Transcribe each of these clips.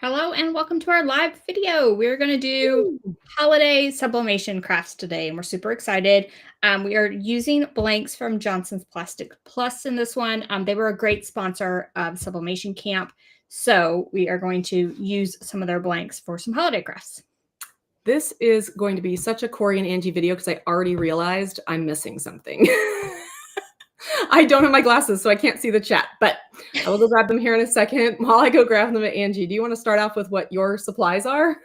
Hello and welcome to our live video. We're going to do holiday sublimation crafts today and we're super excited. We are using blanks from Johnson's Plastic Plus in this one. They were a great sponsor of Sublimation Camp. So we are going to use some of their blanks for some holiday crafts. This is going to be such a Cori and Angie video because I already realized I'm missing something. I don't have my glasses, so I can't see the chat, but I will go grab them here in a second. While I go grab them, Angie, do you want to start off with what your supplies are?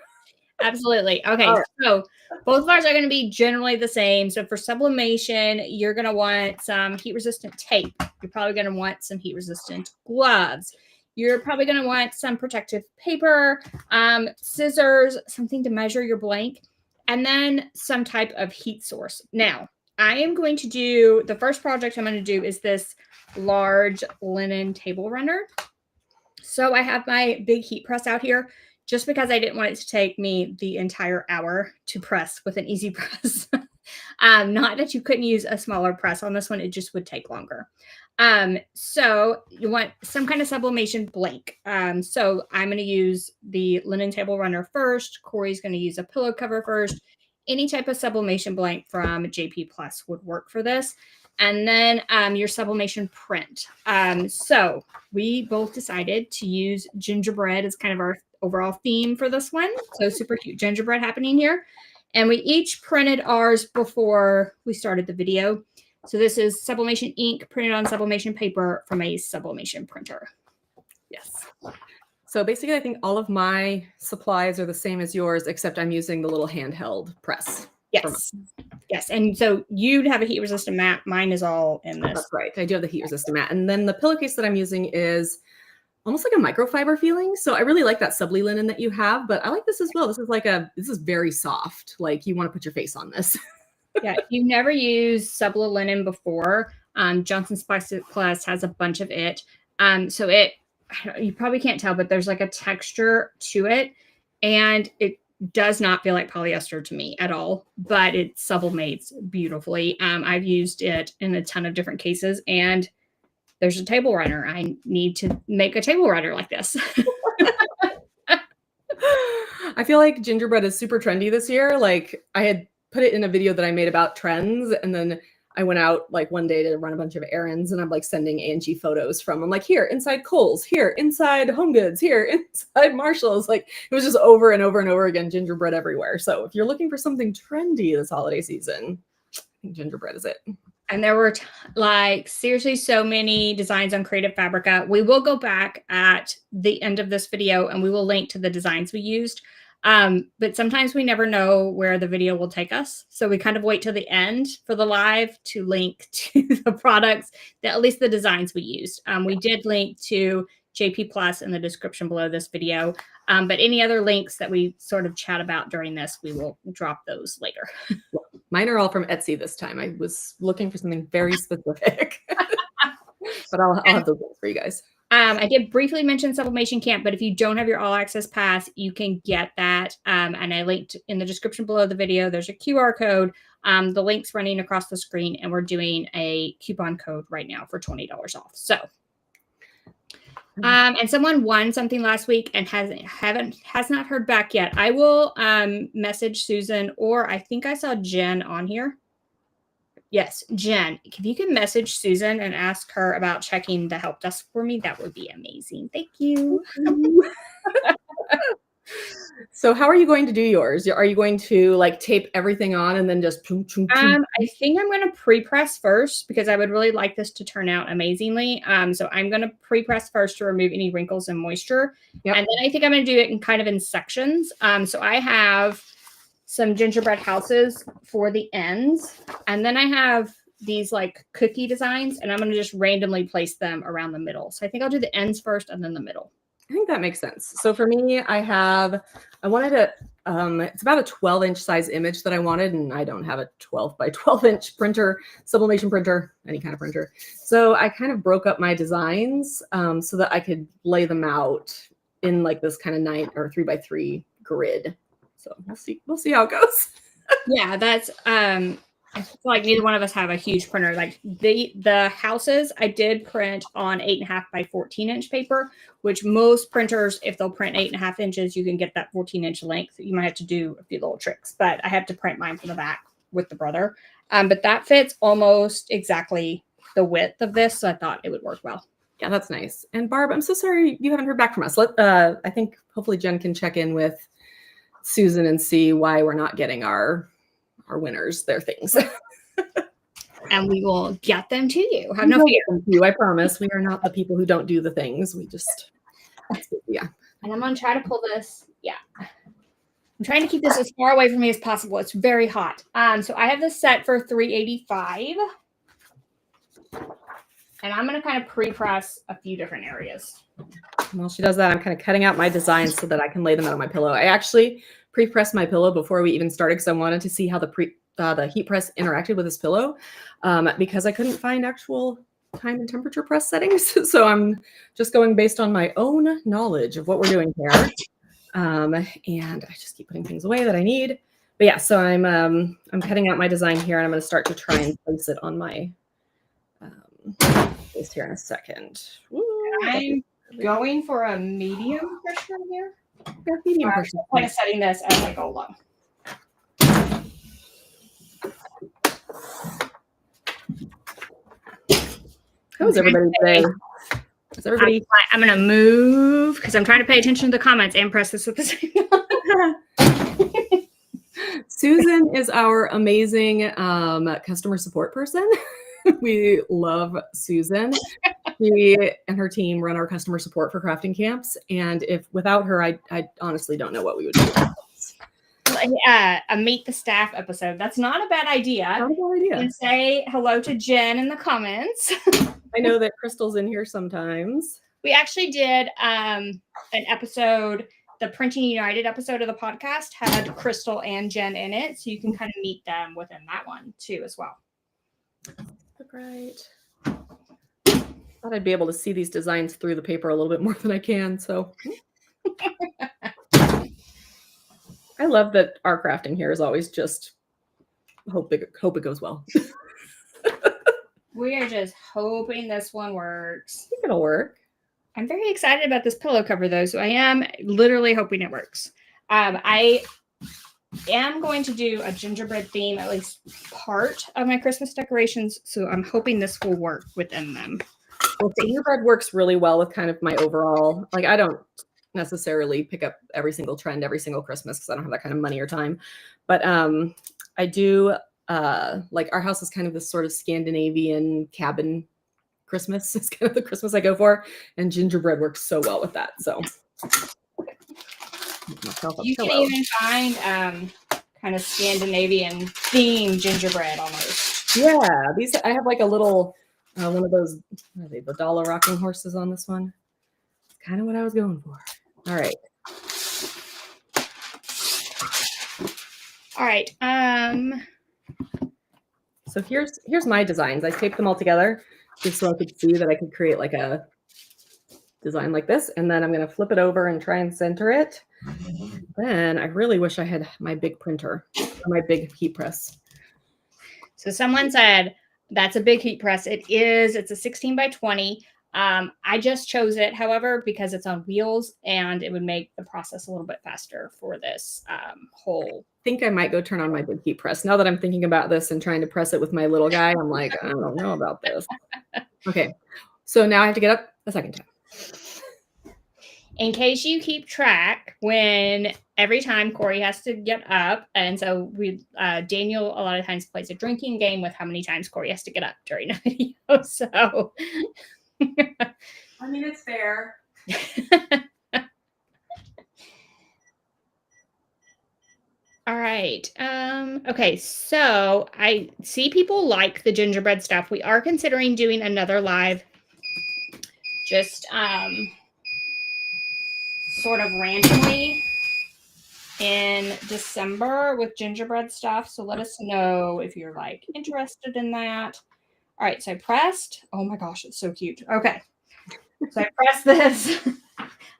Absolutely. Okay, right. So both of ours are going to be generally the same. So for sublimation, you're going to want some heat-resistant tape. You're probably going to want some heat-resistant gloves. You're probably going to want some protective paper, scissors, something to measure your blank, and then some type of heat source. Now, I am going to do, the first project I'm going to do is this large linen table runner. So I have my big heat press out here just because I didn't want it to take me the entire hour to press with an easy press. Not that you couldn't use a smaller press on this one, it just would take longer. So you want some kind of sublimation blank. So I'm going to use the linen table runner first. Cori's going to use a pillow cover first. Any type of sublimation blank from JP Plus would work for this. And then your sublimation print. So we both decided to use gingerbread as kind of our overall theme for this one. So super cute gingerbread happening here. And we each printed ours before we started the video. So this is sublimation ink printed on sublimation paper from a sublimation printer. Yes. So basically, I think all of my supplies are the same as yours, except I'm using the little handheld press. Yes. Yes. And so you'd have a heat resistant mat. Mine is all in this. That's right. I do have the heat resistant mat. And then the pillowcase that I'm using is almost like a microfiber feeling. So I really like that subli linen that you have, but I like this as well. This is very soft. Like you want to put your face on this. Yeah. If you've never used subli linen before, Johnson's Plastic Plus has a bunch of it. So you probably can't tell, but there's like a texture to it and it does not feel like polyester to me at all, but it sublimates beautifully. I've used it in a ton of different cases and there's a table runner. I need to make a table runner like this. I feel like gingerbread is super trendy this year. Like I had put it in a video that I made about trends and then I went out like one day to run a bunch of errands and I'm like sending Angie photos from, I'm like, here inside Kohl's, here inside Home Goods, here inside Marshall's. Like it was just over and over and over again, gingerbread everywhere. So if you're looking for something trendy this holiday season, I think gingerbread is it. And there were like seriously so many designs on Creative Fabrica. We will go back at the end of this video and we will link to the designs we used. But sometimes we never know where the video will take us. So we kind of wait till the end for the live to link to the products, at least the designs we used. We did link to JP Plus in the description below this video. But any other links that we sort of chat about during this, we will drop those later. Mine are all from Etsy this time. I was looking for something very specific, but I'll have those links for you guys. I did briefly mention Sublimation Camp, but if you don't have your all access pass, you can get that. And I linked in the description below the video. There's a QR code. The link's running across the screen, and we're doing a coupon code right now for $20 off. So, and someone won something last week and has not heard back yet. I will message Susan, or I think I saw Jen on here. Yes, Jen, if you can message Susan and ask her about checking the help desk for me, that would be amazing. Thank you. So how are you going to do yours? Are you going to like tape everything on and then just I think I'm going to pre-press first because I would really like this to turn out amazingly. So I'm going to pre-press first to remove any wrinkles and moisture. Yep. And then I think I'm going to do it in sections. So I have some gingerbread houses for the ends. And then I have these like cookie designs and I'm going to just randomly place them around the middle. So I think I'll do the ends first and then the middle. I think that makes sense. So for me, I wanted to, it's about a 12-inch size image that I wanted, and I don't have a 12 by 12-inch printer, sublimation printer, any kind of printer. So I kind of broke up my designs so that I could lay them out in like this kind of 9 or 3x3 grid. So we'll see how it goes. Yeah, that's I feel like neither one of us have a huge printer. Like the houses I did print on 8.5 by 14-inch paper, which most printers, if they'll print 8.5 inches, you can get that 14-inch length. You might have to do a few little tricks, but I have to print mine from the back with the brother. But that fits almost exactly the width of this, so I thought it would work well. Yeah, that's nice. And Barb, I'm so sorry you haven't heard back from us. I think hopefully Jen can check in with Susan and see why we're not getting our winners their things. And we will get them to you. Have no fear. I promise. We are not the people who don't do the things. We just, yeah. And I'm going to try to pull this. Yeah. I'm trying to keep this as far away from me as possible. It's very hot. So I have this set for $385. And I'm going to kind of pre-press a few different areas. While she does that, I'm kind of cutting out my designs so that I can lay them out on my pillow. I actually pre-pressed my pillow before we even started because I wanted to see how the heat press interacted with this pillow because I couldn't find actual time and temperature press settings. So I'm just going based on my own knowledge of what we're doing here. And I just keep putting things away that I need. But yeah, so I'm cutting out my design here, and I'm going to start to try and place it on my face here in a second. I'm going for a medium pressure here. Yeah, medium pressure. I'm kind of setting this as I go along. How is everybody today? Is everybody? I'm going to move because I'm trying to pay attention to the comments and press this at the same time. Susan is our amazing customer support person. We love Susan. She and her team run our customer support for crafting camps. And if without her, I honestly don't know what we would do. A meet the staff episode. That's not a bad idea. Not a bad idea. And say hello to Jen in the comments. I know that Crystal's in here sometimes. We actually did an episode, the Printing United episode of the podcast had Crystal and Jen in it. So you can kind of meet them within that one too as well. Great. Thought I'd be able to see these designs through the paper a little bit more than I can. So I love that our crafting here is always just hope it goes well. We are just hoping this one works. I think it'll work. I'm very excited about this pillow cover though, so I am literally hoping it works. I am going to do a gingerbread theme, at least part of my Christmas decorations, so I'm hoping this will work within them. Well, gingerbread works really well with kind of my overall, like I don't necessarily pick up every single trend every single Christmas because I don't have that kind of money or time, but I do like our house is kind of this sort of Scandinavian cabin Christmas. It's kind of the Christmas I go for, and gingerbread works so well with that. So you can even find kind of Scandinavian themed gingerbread almost. Yeah, these I have like a little one of those, what are they, the dollar rocking horses on this one. It's kind of what I was going for. All right. All right. So here's my designs. I taped them all together just so I could see that I could create like a design like this. And then I'm going to flip it over and try and center it. Then I really wish I had my big printer or my big heat press. So someone said, that's a big heat press. It is. It's a 16 by 20. I just chose it, however, because it's on wheels and it would make the process a little bit faster for this whole. I think I might go turn on my big heat press. Now that I'm thinking about this and trying to press it with my little guy, I'm like, I don't know about this. Okay. So now I have to get up a second time. In case you keep track, when every time Cori has to get up, and so we Daniel a lot of times plays a drinking game with how many times Cori has to get up during a video. So I mean, it's fair. All right. Okay, so I see people like the gingerbread stuff. We are considering doing another live, just sort of randomly in December with gingerbread stuff. So let us know if you're like interested in that. All right, so I pressed. Oh my gosh, it's so cute. Okay, so I pressed this.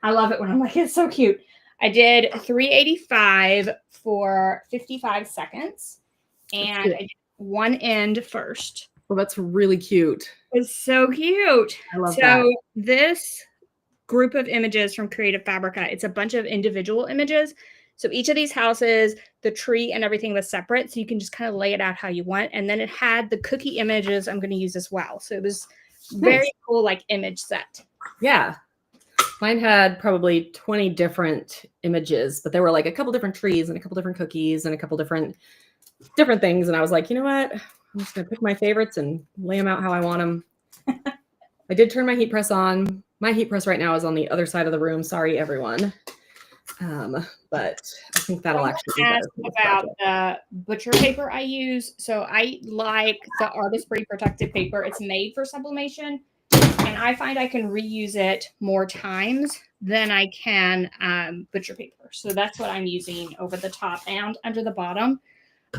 I love it when I'm like, it's so cute. I did 385 for 55 seconds, and I did one end first. Well, that's really cute. It's so cute. I love that. So this group of images from Creative Fabrica, it's a bunch of individual images. So each of these houses, the tree and everything was separate. So you can just kind of lay it out how you want. And then it had the cookie images I'm going to use as well. So it was very cool, like image set. Yeah. Mine had probably 20 different images, but there were like a couple different trees and a couple different cookies and a couple different things. And I was like, you know what? I'm just going to pick my favorites and lay them out how I want them. I did turn my heat press on. My heat press right now is on the other side of the room. Sorry, everyone. But I think that'll actually be better about the butcher paper I use. So I like the Artist Free Protective Paper. It's made for sublimation. And I find I can reuse it more times than I can butcher paper. So that's what I'm using over the top and under the bottom.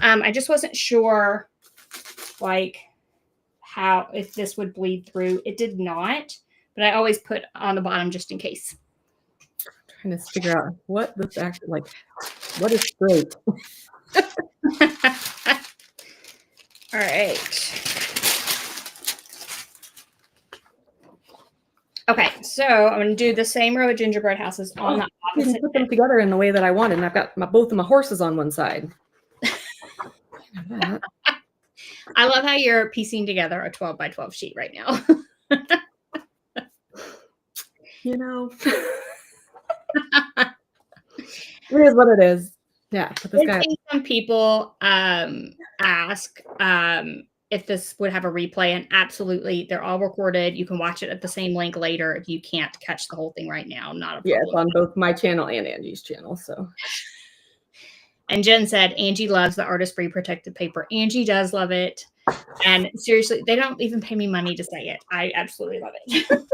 I just wasn't sure like how, if this would bleed through. It did not, but I always put on the bottom just in case. I'm trying to figure out what this actually, like, what is straight. All right. Okay, so I'm going to do the same row of gingerbread houses on the opposite. Put them together in the way that I wanted, and I've got both of my horses on one side. I love how you're piecing together a 12 by 12 sheet right now. You know, it is what it is. Yeah, but this guy. Some people ask if this would have a replay, and absolutely, they're all recorded. You can watch it at the same link later if you can't catch the whole thing right now. Not a problem. Yeah, it's on both my channel and Angie's channel. So. And Jen said Angie loves the Artist Free Protective Paper. Angie does love it, and seriously, they don't even pay me money to say it. I absolutely love it.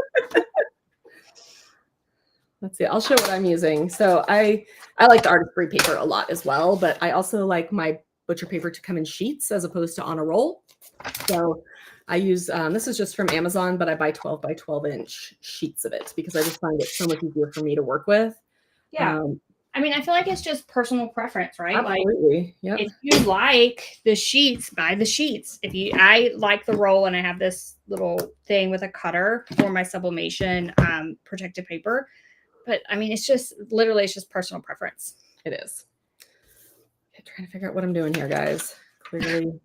Let's see. I'll show what I'm using. So I like the Artist Free paper a lot as well, but I also like my butcher paper to come in sheets as opposed to on a roll. So I use, this is just from Amazon, but I buy 12 by 12 inch sheets of it because I just find it so much easier for me to work with. Yeah. I mean, I feel like it's just personal preference, right? Absolutely. Like, if you like the sheets, buy the sheets. I like the roll, and I have this little thing with a cutter for my sublimation protective paper. But I mean, it's just literally, it's just personal preference. It is. I'm trying to figure out what I'm doing here, guys. Clearly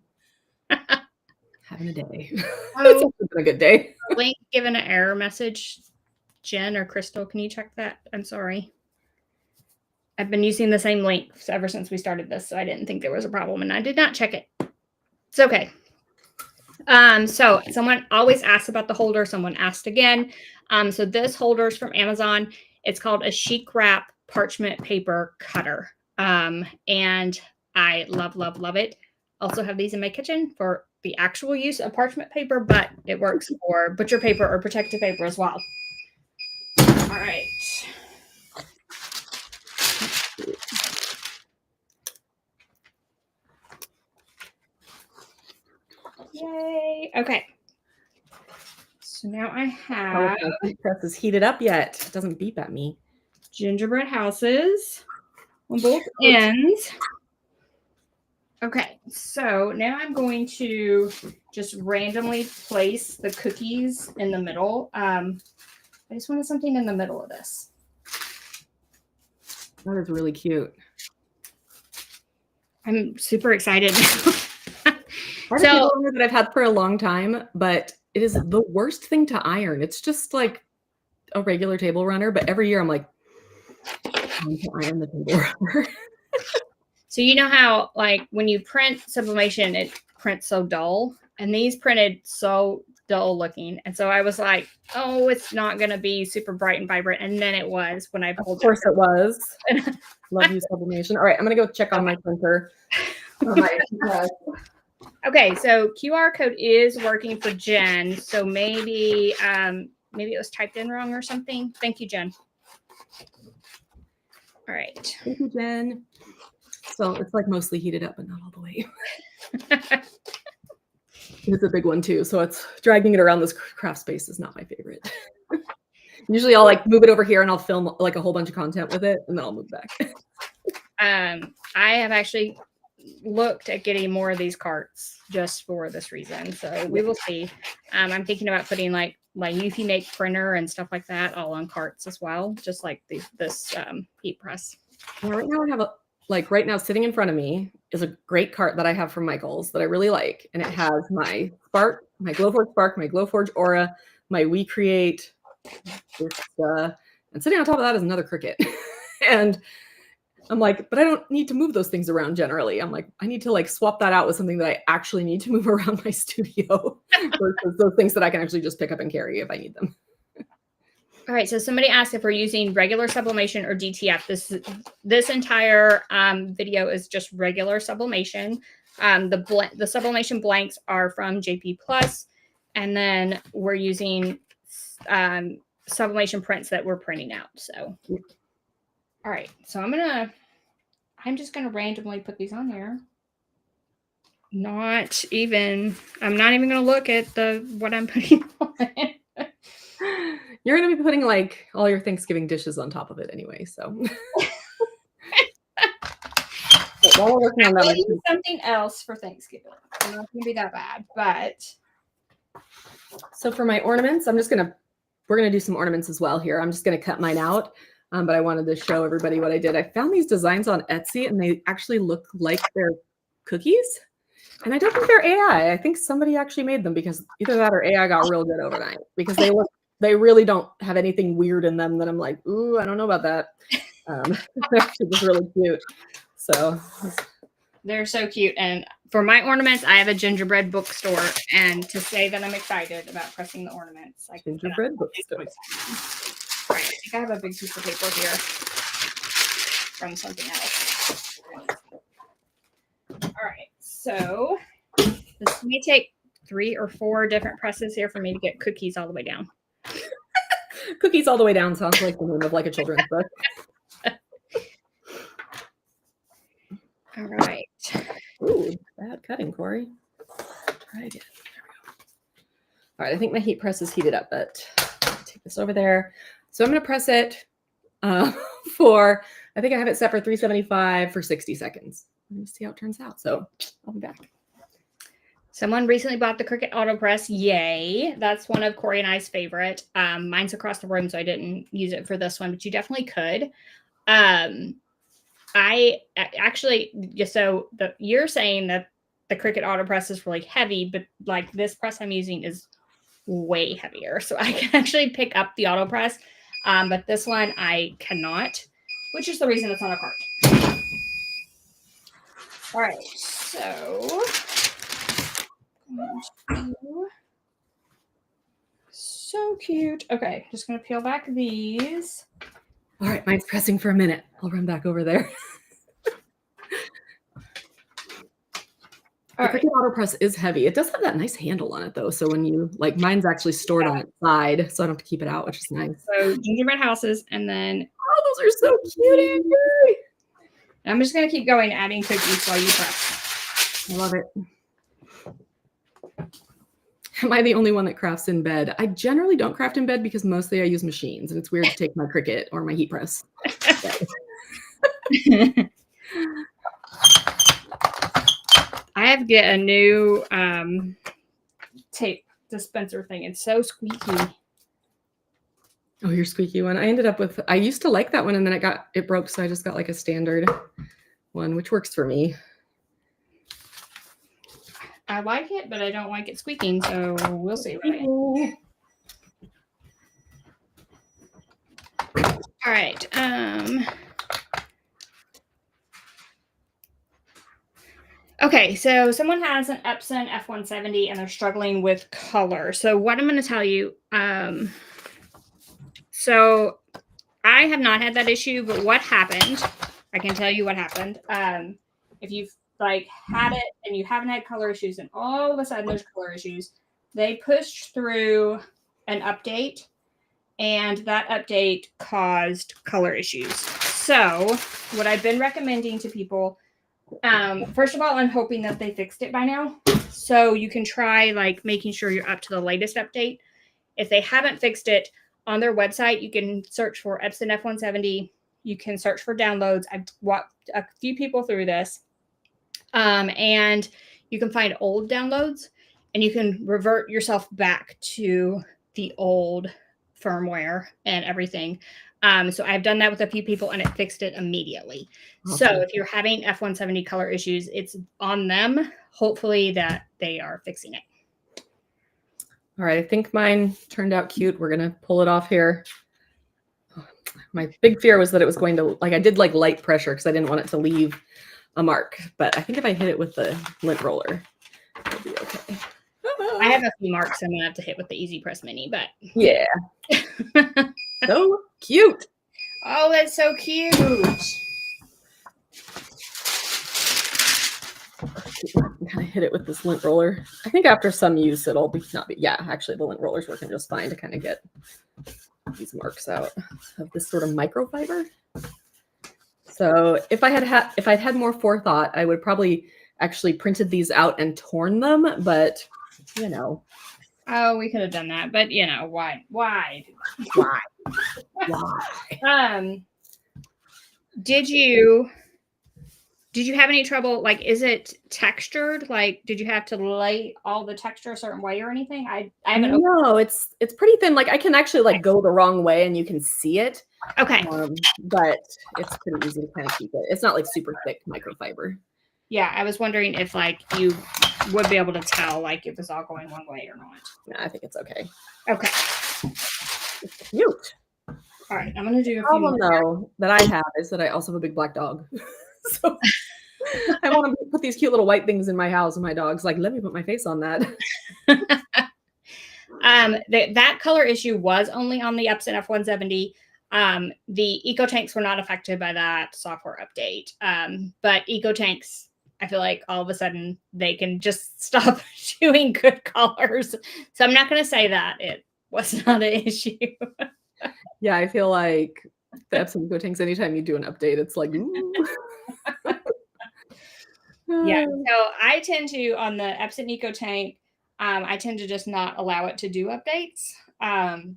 having a day. It's been a good day. Link given an error message. Jen or Crystal, can you check that? I'm sorry. I've been using the same link ever since we started this, so I didn't think there was a problem, and I did not check it. It's okay. So someone always asks about the holder. Someone asked again. So this holder is from Amazon. It's called a chic wrap parchment paper cutter. And I love, love, love it. Also have these in my kitchen for the actual use of parchment paper, but it works for butcher paper or protective paper as well. All right. Yay. Okay. So now I have. Oh, the heat press is heated up yet. It doesn't beep at me. Gingerbread houses on both ends. Okay, so now I'm going to just randomly place the cookies in the middle. I just wanted something in the middle of this. That is really cute. I'm super excited. So that I've had for a long time, but it is the worst thing to iron. It's just like a regular table runner, but every year I'm like, I'm to iron the table runner. So you know how, like, when you print sublimation, it prints so dull, and these printed so dull looking. And so I was like, oh, it's not going to be super bright and vibrant. And then it was when I pulled it. Of course it was. Love you, sublimation. All right, I'm going to go check on my printer. Okay, so QR code is working for Jen. So maybe it was typed in wrong or something. Thank you, Jen. All right. Thank you, Jen. So it's like mostly heated up, but not all the way. It's a big one too. So it's dragging it around this craft space is not my favorite. Usually I'll like move it over here and I'll film like a whole bunch of content with it and then I'll move back. I have actually looked at getting more of these carts just for this reason. So we will see. I'm thinking about putting like my Eufy Make printer and stuff like that all on carts as well, just like this heat press. Well, right now I have right now sitting in front of me is a great cart that I have from Michael's that I really like. And it has my Spark, my Glowforge Spark, my Glowforge Aura, my We Create, and sitting on top of that is another Cricut. And I'm like, but I don't need to move those things around generally. I'm like, I need to like swap that out with something that I actually need to move around my studio versus those things that I can actually just pick up and carry if I need them. All right, so somebody asked if we're using regular sublimation or DTF. This entire video is just regular sublimation. The sublimation blanks are from JP Plus, and then we're using sublimation prints that we're printing out. So, all right, so I'm just gonna randomly put these on there. I'm not even gonna look at what I'm putting on. You're going to be putting like all your Thanksgiving dishes on top of it anyway, so. While we're working on that, use something else for Thanksgiving. It's not going to be that bad, but. So for my ornaments, we're going to do some ornaments as well here. I'm just going to cut mine out, but I wanted to show everybody what I did. I found these designs on Etsy and they actually look like they're cookies. And I don't think they're AI. I think somebody actually made them because either that or AI got real good overnight because they really don't have anything weird in them that I'm like, ooh, I don't know about that. They're actually just really cute. So they're so cute. And for my ornaments, I have a gingerbread bookstore. And to say that I'm excited about pressing the ornaments, I gingerbread bookstore. All right, I think I have a big piece of paper here from something else. All right, so this may take 3 or 4 different presses here for me to get cookies all the way down. Cookies all the way down sounds like the name of like a children's book. All right. Ooh, bad cutting, Cori. Try again. There we go. All right, I think my heat press is heated up, but take this over there. So I'm going to press it for, I think I have it set for 375 for 60 seconds. Let me see how it turns out. So I'll be back. Someone recently bought the Cricut AutoPress. Yay. That's one of Cori and I's favorite. Mine's across the room, so I didn't use it for this one, but you definitely could. I actually, you're saying that the Cricut AutoPress is really heavy, but like this press I'm using is way heavier. So I can actually pick up the AutoPress, but this one I cannot, which is the reason it's on a cart. All right, so cute. Okay, just gonna peel back these. All right, mine's pressing for a minute. I'll run back over there. The Cricut AutoPress is heavy. It does have that nice handle on it though. So when you mine's actually stored on its side, so I don't have to keep it out, which is nice. So gingerbread houses, and then those are so cute, Angie. I'm just gonna keep going, adding cookies while you press. I love it. Am I the only one that crafts in bed? I generally don't craft in bed because mostly I use machines, and it's weird to take my Cricut or my heat press. I have to get a new tape dispenser thing. It's so squeaky. Oh, your squeaky one. I ended up with, I used to like that one and then it broke. So I just got like a standard one, which works for me. I like it, but I don't like it squeaking. So we'll see. Right? All right. Okay, so someone has an Epson F170 and they're struggling with color. So what I'm going to tell you, so I have not had that issue, but what happened, I can tell you what happened. If you've had it and you haven't had color issues and all of a sudden there's color issues, they pushed through an update and that update caused color issues. So what I've been recommending to people, first of all, I'm hoping that they fixed it by now. So you can try making sure you're up to the latest update. If they haven't fixed it, on their website, you can search for Epson F170. You can search for downloads. I've walked a few people through this. And you can find old downloads and you can revert yourself back to the old firmware and everything. So I've done that with a few people and it fixed it immediately. Awesome. So if you're having F170 color issues, it's on them. Hopefully that they are fixing it. All right, I think mine turned out cute. We're gonna pull it off here. My big fear was that it was going to, like, I did like light pressure because I didn't want it to leave a mark, but I think if I hit it with the lint roller, it'll be okay. I have a few marks I'm gonna have to hit with the Easy Press Mini, but yeah. So cute. Oh, that's so cute. Kind of hit it with this lint roller. I think after some use, it'll be not be. Yeah, actually, the lint roller's working just fine to kind of get these marks out of this sort of microfiber. So if I'd had more forethought, I would probably actually printed these out and torn them. But you know, oh, we could have done that. But you know, why? Did you have any trouble? Like, is it textured? Like, did you have to lay all the texture a certain way or anything? I haven't. No, it's pretty thin. Like I can actually like go the wrong way and you can see it. Okay. But it's pretty easy to kind of keep it. It's not like super thick microfiber. Yeah, I was wondering if like you would be able to tell like if it's all going one way or not. No, I think it's okay. Okay. It's cute. All right, I'm gonna do a few problem more. though that I have is that I also have a big black dog. So I want to put these cute little white things in my house, and my dog's like, "Let me put my face on that." That color issue was only on the Epson F170. The Eco Tanks were not affected by that software update. But Eco Tanks, I feel like all of a sudden they can just stop doing good colors. So I'm not going to say that it was not an issue. Yeah, I feel like the Epson Eco Tanks, anytime you do an update, it's like, ooh. Yeah, so I tend to, on the Epson Eco Tank, I tend to just not allow it to do updates.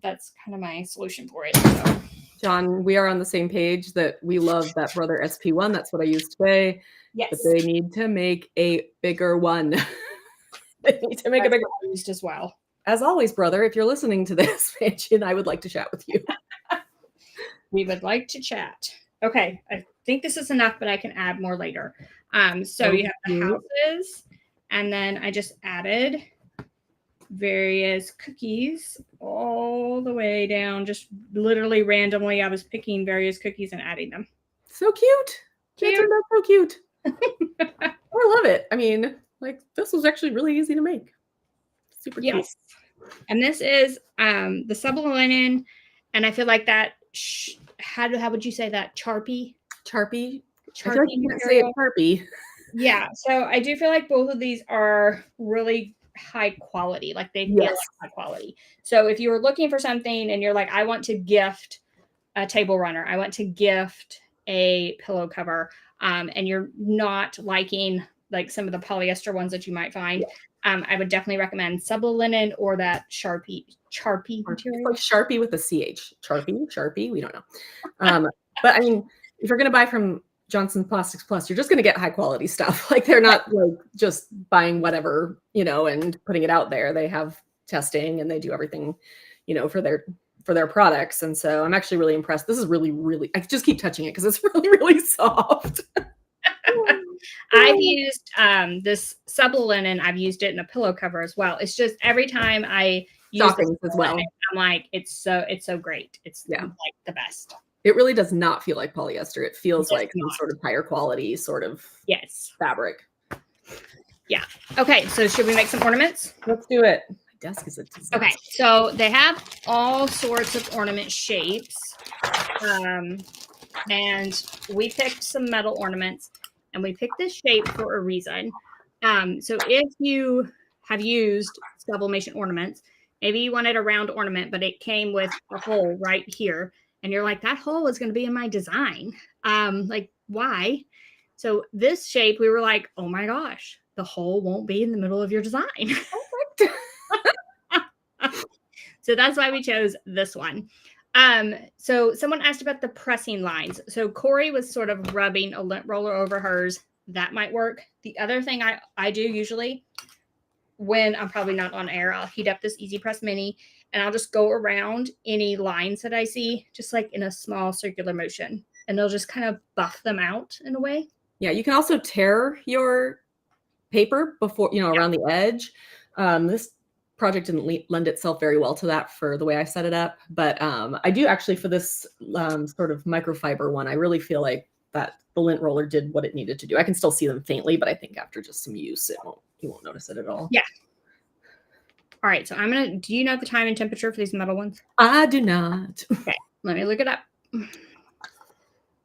That's kind of my solution for it. So. John, we are on the same page that we love that Brother SP1. That's what I used today. Yes. But they need to make a bigger one. They need to make a bigger one. Used as well. As always, brother, if you're listening to this, Angie and I would like to chat with you. We would like to chat. Okay, I think this is enough, but I can add more later. So you have the houses, and then I just added various cookies all the way down, just literally randomly. I was picking various cookies and adding them. So cute. That turned out so cute. I love it. I mean, like, this was actually really easy to make. Super cute. Yes. And this is the Sublimation, and I feel like that, how would you say that? Charpy? Charpy. I feel like you can't say it Charpy. Yeah. So I do feel like both of these are really high quality. Like they feel like high quality. So if you were looking for something and you're like, I want to gift a table runner, I want to gift a pillow cover, and you're not liking like some of the polyester ones that you might find, I would definitely recommend Sublinen or that Charpy material. It's like Sharpie with a CH. Sharpie. We don't know. But I mean, if you're going to buy from Johnson Plastics Plus, you're just going to get high quality stuff. Like they're not like just buying whatever, and putting it out there. They have testing and they do everything, for their products. And so I'm actually really impressed. This is really, really, I just keep touching it because it's really, really soft. I've used this Sublinen. I've used it in a pillow cover as well. It's just every time I use it as well, I'm like, it's so great. It's like the best. It really does not feel like polyester. It feels like some sort of higher quality sort of fabric. Yeah. Okay. So should we make some ornaments? Let's do it. My desk is a disaster. Okay. So they have all sorts of ornament shapes. And we picked some metal ornaments, and we picked this shape for a reason. So if you have used Sublimation ornaments, maybe you wanted a round ornament, but it came with a hole right here. And you're like, that hole is going to be in my design. Like, why? So this shape, we were like, oh my gosh, the hole won't be in the middle of your design. So that's why we chose this one. So someone asked about the pressing lines. So Cori was sort of rubbing a lint roller over hers. that might work. The other thing I do usually when I'm probably not on air, I'll heat up this Easy Press Mini and I'll just go around any lines that I see, just like in a small circular motion. And they'll just kind of buff them out in a way. Yeah, you can also tear your paper before, around the edge. This project didn't lend itself very well to that for the way I set it up. But I do actually, for this sort of microfiber one, I really feel like that the lint roller did what it needed to do. I can still see them faintly, but I think after just some use, you won't notice it at all. Yeah. All right. So do you know the time and temperature for these metal ones? I do not. Okay. Let me look it up.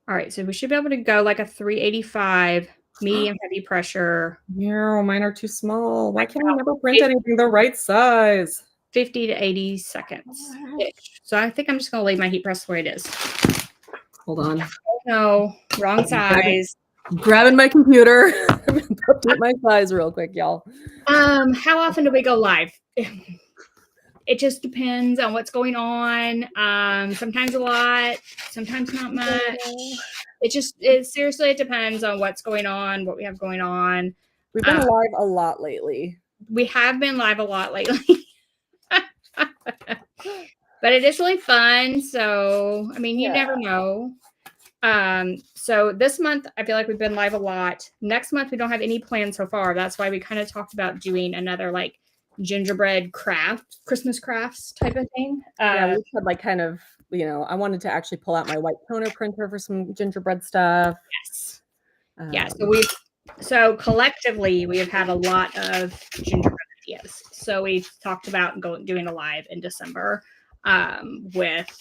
All right. So we should be able to go like a 385 medium heavy pressure. No, mine are too small. Why can't I never print anything the right size? 50 to 80 seconds. So I think I'm just going to leave my heat press where it is. Hold on. Oh, no, wrong size. I'm grabbing my computer. Update my size real quick, y'all. How often do we go live? It just depends on what's going on. Sometimes a lot, sometimes not much. Seriously, it depends on what's going on, what we have going on. We've been live a lot lately. We have been live a lot lately. But it is really fun. So, I mean, you never know. So this month, I feel like we've been live a lot. Next month, we don't have any plans so far. That's why we kind of talked about doing another like gingerbread Christmas crafts type of thing. We had like kind of, I wanted to actually pull out my white toner printer for some gingerbread stuff. Yes. Yeah. So collectively, we have had a lot of gingerbread ideas. So we've talked about doing a live in December with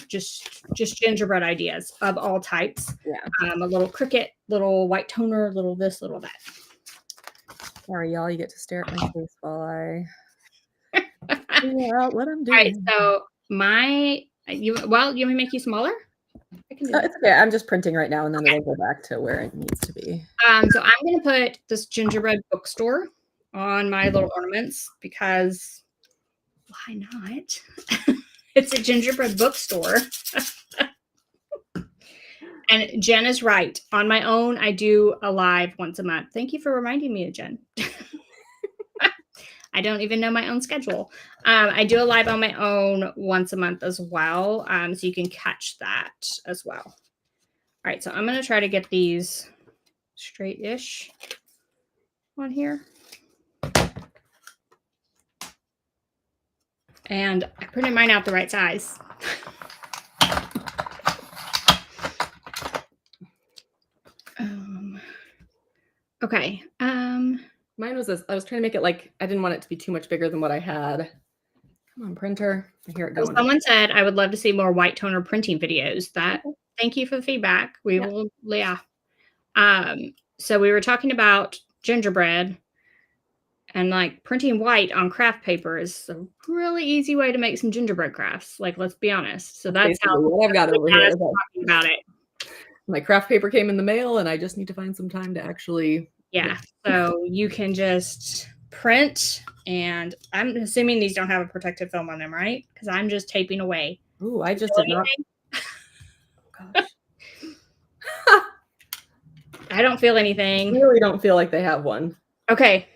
just gingerbread ideas of all types. Yeah. A little Cricut, little white toner, little this, little that. Sorry, y'all. You get to stare at my face while I figure out what I'm doing. All right. So you want me to make you smaller? I can do that. It's okay. I'm just printing right now, and then it'll go back to where it needs to be. So I'm going to put this gingerbread bookstore on my little ornaments because why not? It's a gingerbread bookstore. And Jen is right. On my own, I do a live once a month. Thank you for reminding me, Jen. I don't even know my own schedule. I do a live on my own once a month as well. So you can catch that as well. All right. So I'm going to try to get these straight-ish on here. And I printed mine out the right size. Okay. Mine was this. I was trying to make it like, I didn't want it to be too much bigger than what I had. Come on, printer. I hear it going. Someone said, I would love to see more white toner printing videos. Thank you for the feedback. We will, yeah. So we were talking about gingerbread and like printing white on craft paper is a really easy way to make some gingerbread crafts. Like, let's be honest. So that's basically what I've got over here. Talking about it. My craft paper came in the mail and I just need to find some time to actually. Yeah. So you can just print, and I'm assuming these don't have a protective film on them, right? Because I'm just taping away. Ooh, I just did not. Oh, gosh. I don't feel anything. I really don't feel like they have one. Okay.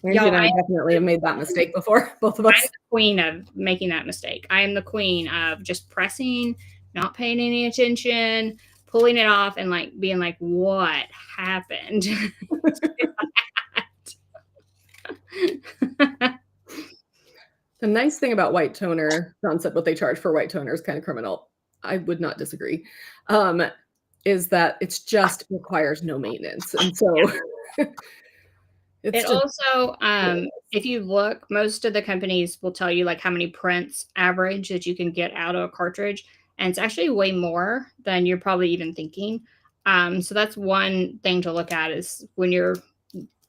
Angie and I definitely have made that mistake before, both of us. I'm the queen of making that mistake. I am the queen of just pressing, not paying any attention, pulling it off, and like being like, what happened? The nice thing about white toner, John said what they charge for white toner is kind of criminal. I would not disagree. Is that it's just requires no maintenance. And so it also, if you look, most of the companies will tell you like how many prints average that you can get out of a cartridge. And it's actually way more than you're probably even thinking. So that's one thing to look at is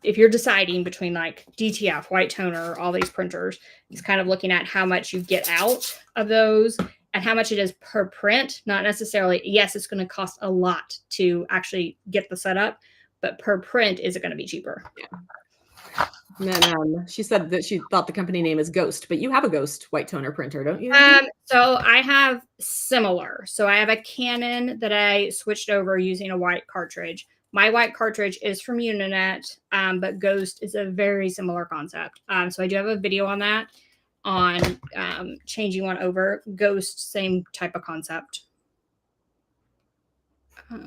if you're deciding between like DTF, white toner, all these printers, it's kind of looking at how much you get out of those and how much it is per print. Not necessarily, yes, it's going to cost a lot to actually get the setup, but per print, is it going to be cheaper? Yeah. And then she said that she thought the company name is Ghost, but you have a Ghost white toner printer, don't you? So I have similar. So I have a Canon that I switched over using a white cartridge. My white cartridge is from Uninet, but Ghost is a very similar concept. So I do have a video on that, on changing one over. Ghost, same type of concept.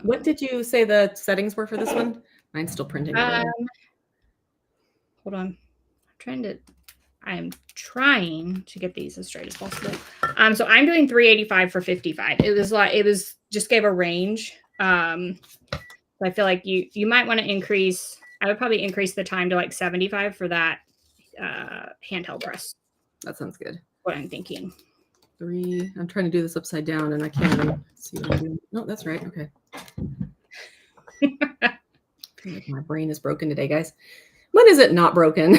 What did you say the settings were for this one? Mine's still printing. Hold on. I'm trying to get these as straight as possible. So I'm doing 385 for 55. It was just gave a range. So I feel like you might want to increase. I would probably increase the time to like 75 for that handheld press. That sounds good. What I'm thinking. 3. I'm trying to do this upside down and I can't see what I'm doing. No, that's right. Okay. I feel like my brain is broken today, guys. When is it not broken?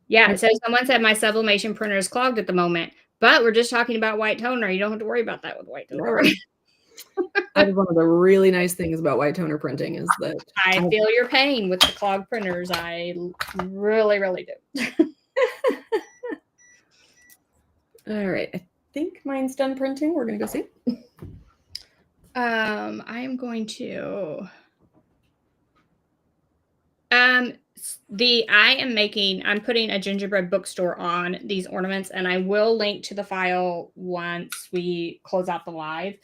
Yeah, so someone said my sublimation printer is clogged at the moment, but we're just talking about white toner. You don't have to worry about that with white toner. That is one of the really nice things about white toner printing is that I feel your pain with the clogged printers. I really, really do. All right. I think mine's done printing. We're going to go see. I am going to... I'm putting a gingerbread bookstore on these ornaments, and I will link to the file once we close out the live.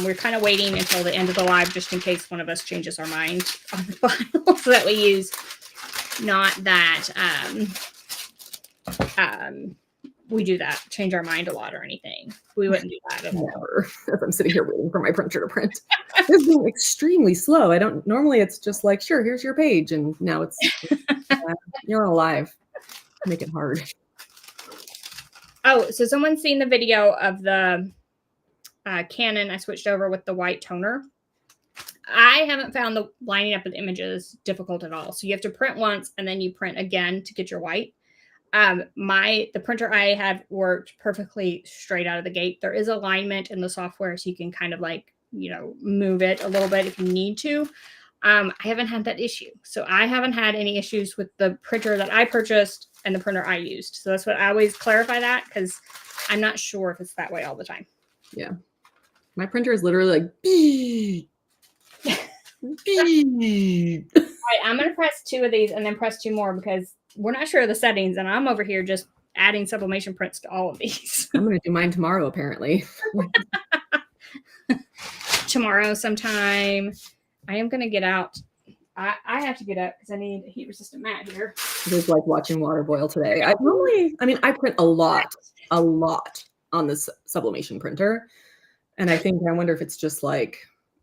We're kind of waiting until the end of the live just in case one of us changes our mind on the files that we use. Not that we do that, change our mind a lot or anything. We wouldn't do that at all. Never. As I'm sitting here waiting for my printer to print. It's been extremely slow. Normally it's just like, sure, here's your page. And now it's, you're alive. Make it hard. Oh, so someone's seen the video of the Canon I switched over with the white toner. I haven't found the lining up of the images difficult at all. So you have to print once and then you print again to get your white. The printer I have worked perfectly straight out of the gate. There is alignment in the software, so you can kind of like, move it a little bit if you need to. I haven't had that issue. So I haven't had any issues with the printer that I purchased and the printer I used. So that's what I always clarify that, because I'm not sure if it's that way all the time. Yeah. My printer is literally like, beep. Beep. All right, I'm going to press 2 of these and then press 2 more because we're not sure of the settings, and I'm over here just adding sublimation prints to all of these. I'm going to do mine tomorrow, apparently. Tomorrow sometime. I am going to get out. I have to get up because I need a heat-resistant mat here. It was like watching water boil today. I print a lot on this sublimation printer. And I wonder if it's just like,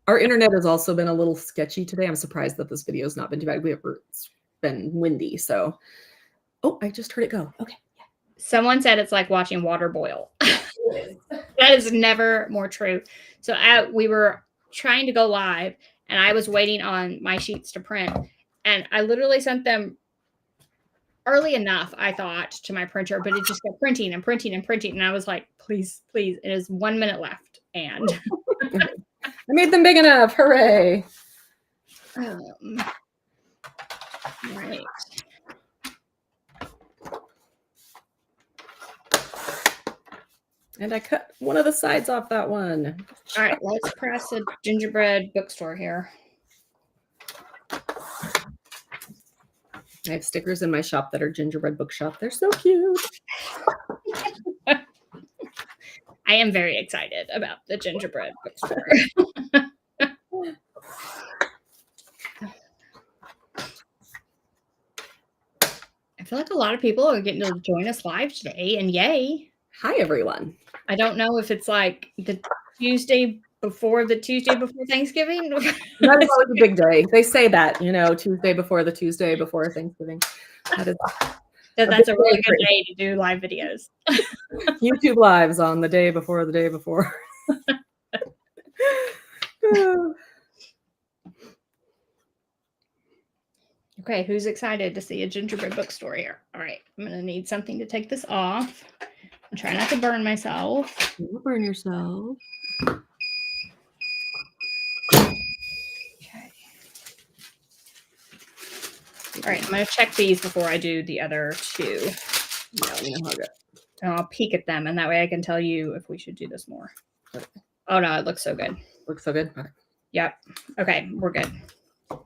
our internet has also been a little sketchy today. I'm surprised that this video has not been too bad. It's been windy, so. Oh, I just heard it go. Okay. Yeah. Someone said it's like watching water boil. That is never more true. So we were trying to go live, and I was waiting on my sheets to print, and I literally sent them early enough, I thought, to my printer, but it just kept printing and printing and printing, and I was like, please, please, it is 1 minute left, and I made them big enough. Hooray! Right. And I cut one of the sides off that one. All right, let's press a gingerbread bookstore here. I have stickers in my shop that are gingerbread bookshop. They're so cute. I am very excited about the gingerbread bookstore. I feel like a lot of people are getting to join us live today, and yay. Hi, everyone. I don't know if it's like the Tuesday before Thanksgiving. That's always a big day. They say that, Tuesday before Thanksgiving. That's a really good day to do live videos. YouTube lives on the day before the day before. Okay, who's excited to see a gingerbread bookstore here? All right, I'm going to need something to take this off. I'm trying not to burn myself. Don't burn yourself. Okay. right, I'm going to check these before I do the other two. Yeah, let me know how good. And I'll peek at them, and that way I can tell you if we should do this more. Oh, no, it looks so good. Looks so good? Okay. Yep. Okay, we're good.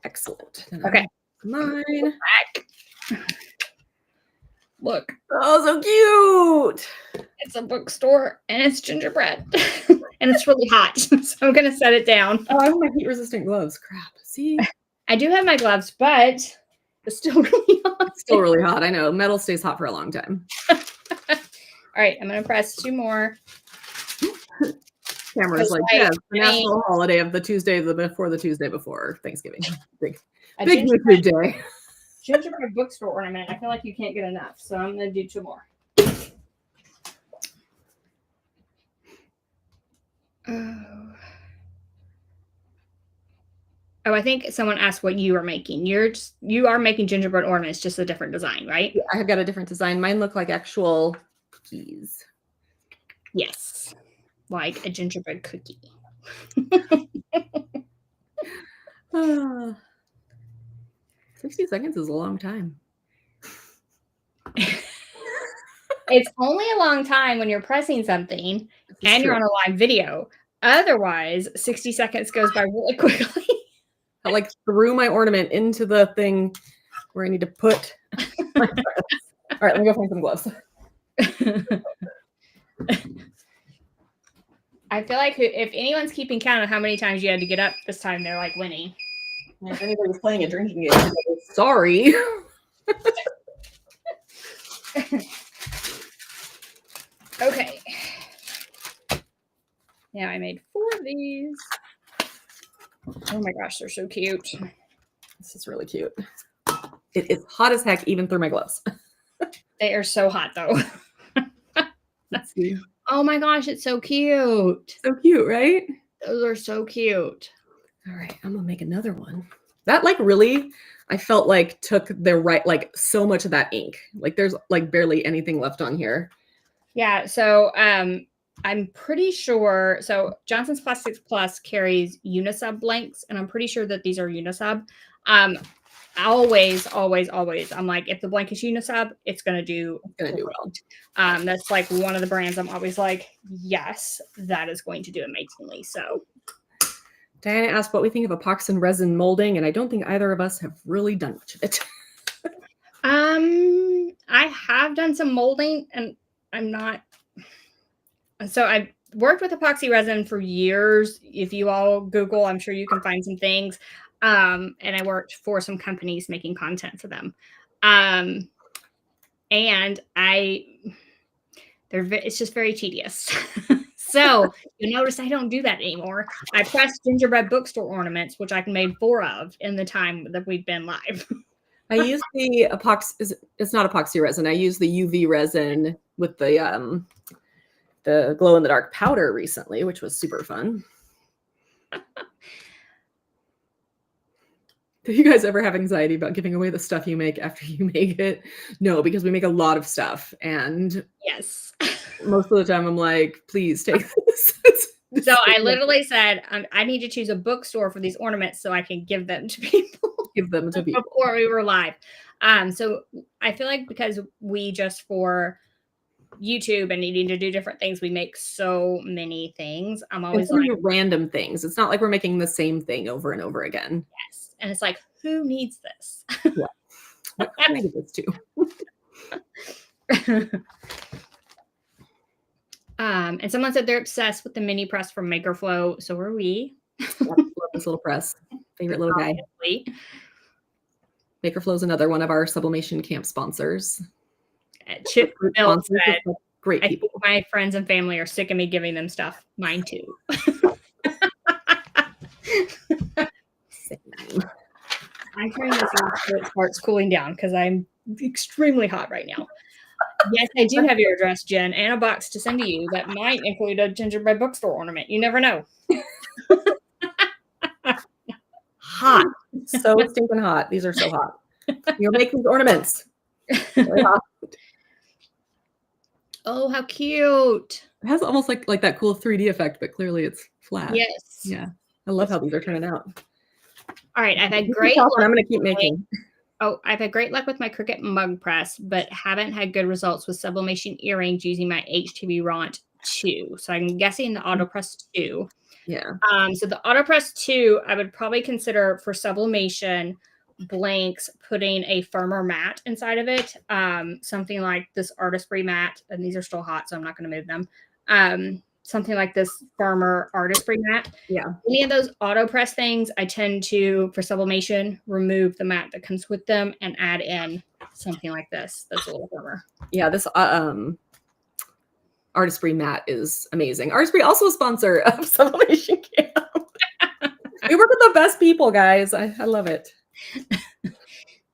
Excellent. Okay. Mine. Back. Look. Oh, so cute. It's a bookstore, and it's gingerbread. And it's really hot, so I'm going to set it down. Oh, I have my heat-resistant gloves. Crap. See? I do have my gloves, but it's still really hot. It's still really hot. I know. Metal stays hot for a long time. All right, I'm going to press 2 more. Camera's like, yes, the national holiday of the Tuesday before the Tuesday before Thanksgiving. Big YouTube day. Gingerbread bookstore ornament. I feel like you can't get enough, so I'm going to do 2 more. Oh, I think someone asked what you are making. You are making gingerbread ornaments, just a different design, right? Yeah, I have got a different design. Mine look like actual cookies. Yes, like a gingerbread cookie. 60 seconds is a long time. It's only a long time when you're pressing something and you're on a live video. Otherwise, 60 seconds goes by really quickly. I like threw my ornament into the thing where I need to put my press. All right, let me go find some gloves. I feel like if anyone's keeping count of how many times you had to get up this time, they're like winning. If anybody's playing a drinking game, sorry. Okay. Now I made 4 of these. Oh my gosh, they're so cute. This is really cute. It is hot as heck, even through my gloves. They are so hot, though. Let's see. Oh my gosh, it's so cute. So cute, right? Those are so cute. All right, I'm gonna make another one. That like really, I felt like took like so much of that ink. Like there's like barely anything left on here. Yeah, so I'm pretty sure, so Johnson's Plastics Plus carries Unisub blanks, and I'm pretty sure that these are Unisub. Always, I'm like, if the blank is Unisub, it's gonna do well. That's like one of the brands I'm always like, yes, that is going to do amazingly. So Diana asked what we think of epoxy and resin molding, and I don't think either of us have really done much of it. I have done some molding, and I'm not. So I've worked with epoxy resin for years. If you all Google, I'm sure you can find some things. And I worked for some companies making content for them. And it's just very tedious. So you notice I don't do that anymore. I press gingerbread bookstore ornaments, which I made 4 of in the time that we've been live. I use the epoxy. It's not epoxy resin. I use the UV resin with the glow in the dark powder recently, which was super fun. Do you guys ever have anxiety about giving away the stuff you make after you make it? No, because we make a lot of stuff, and yes, most of the time I'm like, please take this. So I literally said, I need to choose a bookstore for these ornaments so I can give them to people. Give them to people before we were live. So I feel like because we just for YouTube and needing to do different things, we make so many things. I'm always like random things. It's not like we're making the same thing over and over again. Yes. And it's like, who needs this? Yeah. What can I give this to? And someone said they're obsessed with the mini press from Makerflow. So are we. Love this little press. Favorite little guy. Makerflow is another one of our Sublimation Camp sponsors. Chip Bill said, great I people. think my friends and family are sick of me giving them stuff. Mine too. I'm trying this until it starts cooling down because I'm extremely hot right now. Yes, I do have your address, Jen, and a box to send to you that might include a gingerbread bookstore ornament. You never know. Hot. So stinking hot. These are so hot. You're making ornaments. Really hot. Oh, how cute. It has almost like that cool 3D effect, but clearly it's flat. Yes. Yeah. I love how these are turning out. All right. I've had great luck. I'm going to keep making. Oh, I've had great luck with my Cricut mug press, but haven't had good results with sublimation earrings using my HTV Ront 2. So I'm guessing the AutoPress 2. Yeah. So the AutoPress 2, I would probably consider for sublimation blanks putting a firmer mat inside of it. Something like this artistry mat, and these are still hot, so I'm not going to move them. Something like this firmer artistry mat. Yeah. Any of those AutoPress things, I tend to, for sublimation, remove the mat that comes with them and add in something like this that's a little firmer. Yeah, this Artistry mat is amazing. Artistry also a sponsor of Sublimation Camp. We work with the best people, guys. I love it.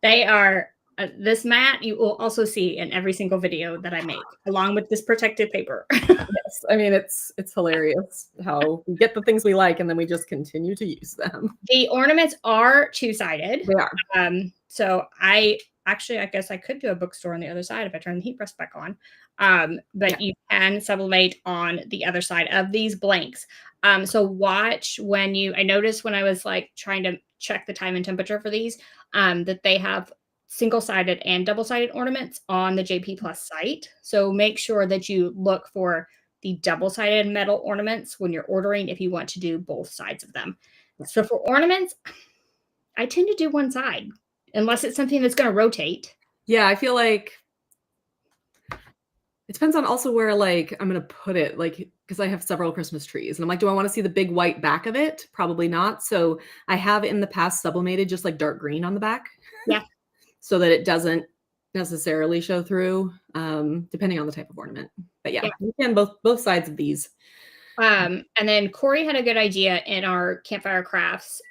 They are this mat you will also see in every single video that I make, along with this protective paper. Yes, I mean it's hilarious how we get the things we like and then we just continue to use them. The ornaments are two-sided. They are. So I guess I could do a bookstore on the other side if I turn the heat press back on. But you can sublimate on the other side of these blanks. So watch when I noticed when I was like trying to check the time and temperature for these, that they have single-sided and double-sided ornaments on the JP Plus site. So make sure that you look for the double-sided metal ornaments when you're ordering if you want to do both sides of them. So for ornaments, I tend to do one side unless it's something that's going to rotate. Yeah, I feel like it depends on also where like I'm going to put it, like because I have several Christmas trees and I'm like, do I want to see the big white back of it? Probably not. So I have in the past sublimated just like dark green on the back. Yeah. So that it doesn't necessarily show through, depending on the type of ornament. But yeah, you can both sides of these. And then Cori had a good idea in our campfire crafts,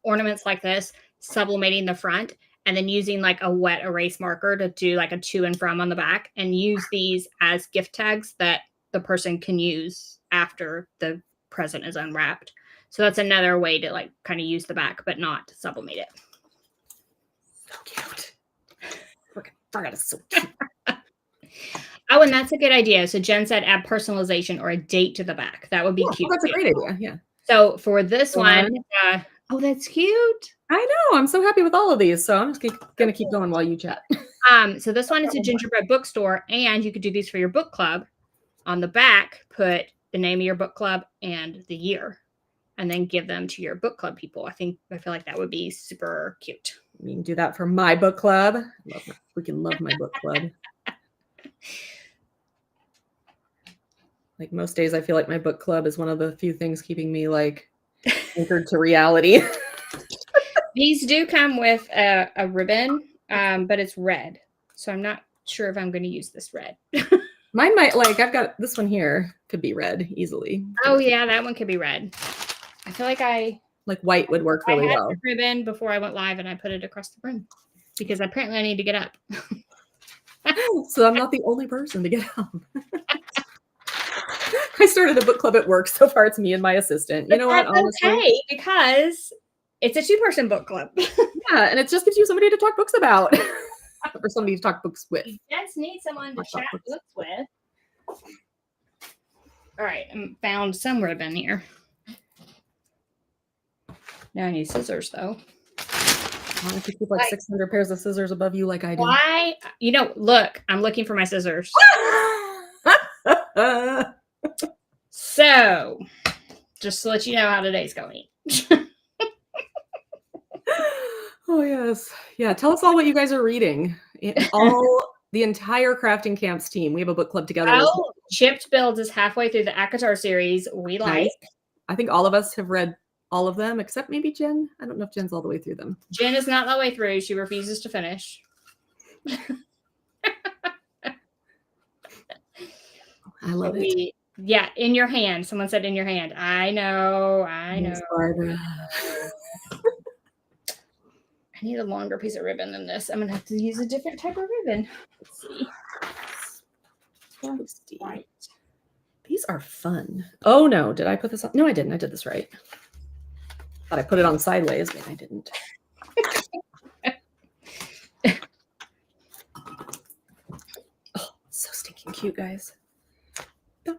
ornaments like this, sublimating the front and then using like a wet erase marker to do like a to and from on the back and use these as gift tags that the person can use after the present is unwrapped. So that's another way to like kind of use the back, but not sublimate it. So cute. Forgot it's so cute. Oh, and that's a good idea. So Jen said add personalization or a date to the back. That would be cute. That's a great idea. Yeah. So for this one, oh, that's cute. I know. I'm so happy with all of these. So I'm just going to keep going while you chat. So this one is a gingerbread bookstore, and you could do these for your book club. On the back, put the name of your book club and the year, and then give them to your book club people. I feel like that would be super cute. You can do that for my book club. Freaking love my book club. Like most days, I feel like my book club is one of the few things keeping me like anchored to reality. These do come with a ribbon, but it's red. So I'm not sure if I'm going to use this red. Mine might, like, I've got this one here, could be red easily. Oh, yeah, that one could be red. I feel like like white would work really well. I had the ribbon before I went live and I put it across the brim because apparently I need to get up. So I'm not the only person to get up. I started a book club at work. So far, it's me and my assistant. You know what? Honestly, okay, because it's a 2-person book club. Yeah, and it just gives you somebody to talk books about. Or somebody to talk books with. You just need someone to chat books with. All right, I found some ribbon here. Now I need scissors, though. Why don't you keep like 600 pairs of scissors above you like I do? Why? Look, I'm looking for my scissors. So, just to let you know how today's going. Oh, yes. Yeah, tell us all what you guys are reading. The entire Crafting Camps team. We have a book club together. Oh, Chipped Builds is halfway through the Akatar series. We like. Nice. I think all of us have read all of them, except maybe Jen. I don't know if Jen's all the way through them. Jen is not all the way through. She refuses to finish. I love it. Yeah, in your hand. Someone said in your hand. I know. Yes, Barbara. I need a longer piece of ribbon than this. I'm going to have to use a different type of ribbon. Let's see. Right. These are fun. Oh, no. Did I put this on? No, I didn't. I did this right. Thought I put it on sideways, but I didn't. Oh, so stinking cute, guys.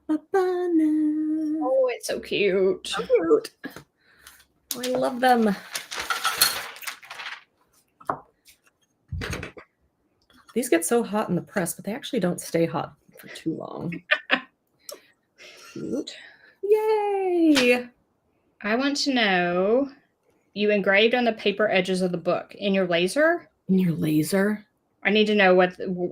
Oh, it's so cute. So cute. Oh, I love them. These get so hot in the press, but they actually don't stay hot for too long. Cute. Yay! I want to know, you engraved on the paper edges of the book in your laser? In your laser? I need to know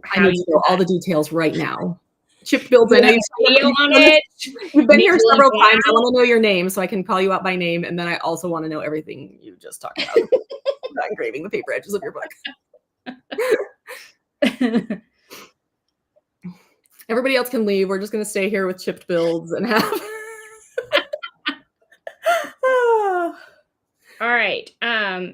how you know all the details right now. Chip builds, I know you've been here several times. I want to know your name so I can call you out by name, and then I also want to know everything you just talked about. About engraving the paper edges of your book. Everybody else can leave. We're just going to stay here with chipped builds and have. All right.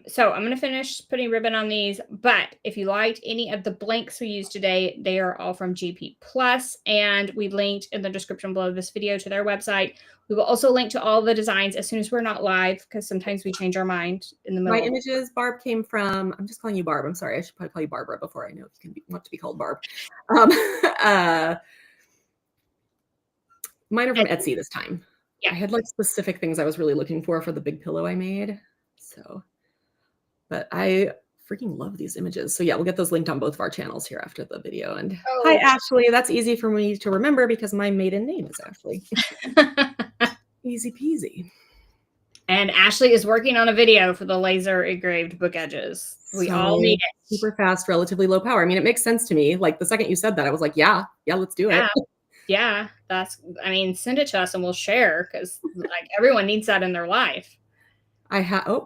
So I'm going to finish putting ribbon on these, but if you liked any of the blanks we used today, they are all from GP Plus, and we linked in the description below this video to their website. We will also link to all the designs as soon as we're not live, because sometimes we change our mind in the middle. My images, Barb, came from, I'm just calling you Barb. I'm sorry. I should probably call you Barbara before I know if you can want to be called Barb. Mine are from Etsy this time. Yeah. I had like specific things I was really looking for the big pillow I made. So, but I freaking love these images. So yeah, we'll get those linked on both of our channels here after the video. And hi, Ashley. That's easy for me to remember because my maiden name is Ashley. Easy peasy. And Ashley is working on a video for the laser engraved book edges. We all need it. Super fast, relatively low power. I mean, it makes sense to me. Like the second you said that, I was like, yeah, let's do it. Yeah, send it to us and we'll share, because like everyone needs that in their life.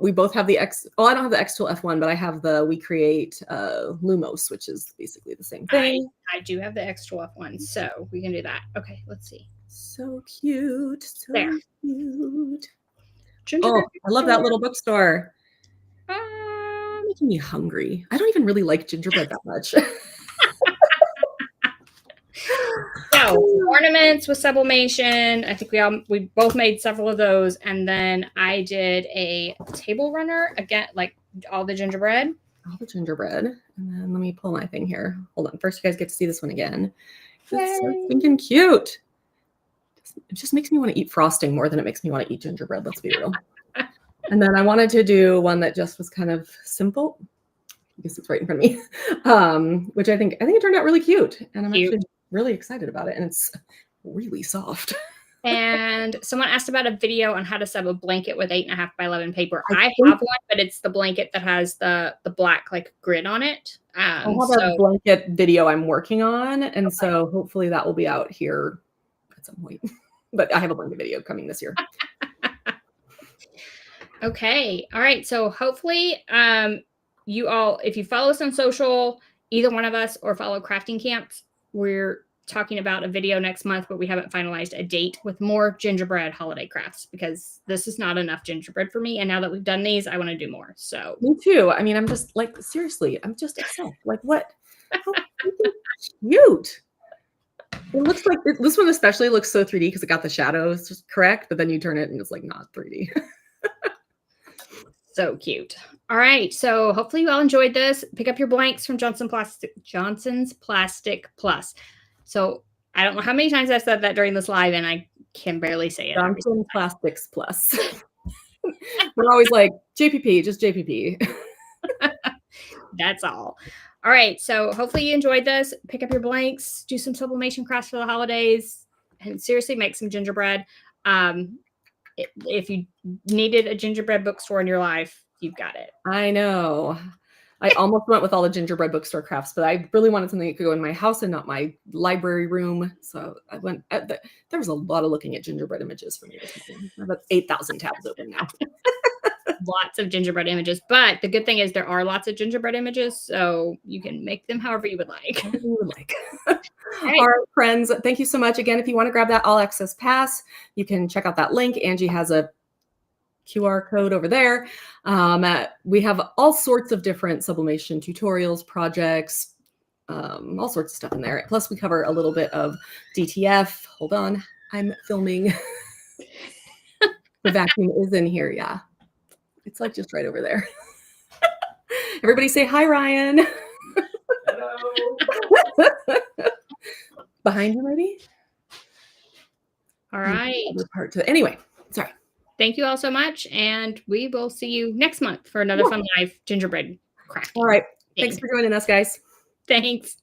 We both have the X. Oh, I don't have the X-Tool F1, but I have the We Create Lumos, which is basically the same thing. I do have the X-Tool F1, so we can do that. Okay, let's see. So cute. So cute. Oh, I love that little bookstore. Making me hungry. I don't even really like gingerbread that much. So ornaments with sublimation. I think we both made several of those, and then I did a table runner again, like all the gingerbread. All the gingerbread, and then let me pull my thing here. Hold on. First, you guys get to see this one again. It's so stinking cute. It just makes me want to eat frosting more than it makes me want to eat gingerbread. Let's be real. And then I wanted to do one that just was kind of simple. I guess it's right in front of me, which I think it turned out really cute, and I'm actually really excited about it, and it's really soft. And someone asked about a video on how to sub a blanket with 8.5 by 11 paper. I have one, but it's the blanket that has the black like grid on it. I have a blanket video I'm working on, and so hopefully that will be out here at some point. But I have a blanket video coming this year. Okay. All right. So hopefully you all, if you follow us on social, either one of us, or follow Crafting Camps, we're talking about a video next month, but we haven't finalized a date with more gingerbread holiday crafts, because this is not enough gingerbread for me. And now that we've done these, I want to do more. So me too. I mean, I'm just like, seriously, I'm just obsessed. Like what? How cute. It looks like this one especially looks so 3D because it got the shadows just correct, but then you turn it and it's like not 3D. So cute. All right. So hopefully you all enjoyed this. Pick up your blanks from Johnson's Plastic Plus. So I don't know how many times I've said that during this live, and I can barely say it. Johnson Plastics Plus. We're always like JPP, just JPP. That's all. All right. So hopefully you enjoyed this. Pick up your blanks, do some sublimation crafts for the holidays, and seriously make some gingerbread. If you needed a gingerbread bookstore in your life, you've got it. I know. I almost went with all the gingerbread bookstore crafts, but I really wanted something that could go in my house and not my library room. So I went. There was a lot of looking at gingerbread images for me this morning. I have about 8,000 tabs open now. Lots of gingerbread images, but the good thing is there are lots of gingerbread images, so you can make them however you would like. All right, friends, thank you so much. Again, if you want to grab that all access pass, you can check out that link. Angie has a QR code over there. We have all sorts of different sublimation tutorials, projects, all sorts of stuff in there. Plus, we cover a little bit of DTF. Hold on, I'm filming. The vacuum is in here. Yeah, it's like just right over there. Everybody say hi, Ryan. Hello. Behind you, maybe. All right. Part to it. Anyway, sorry. Thank you all so much, and we will see you next month for another fun live gingerbread craft. All right. Thanks for joining us, guys. Thanks.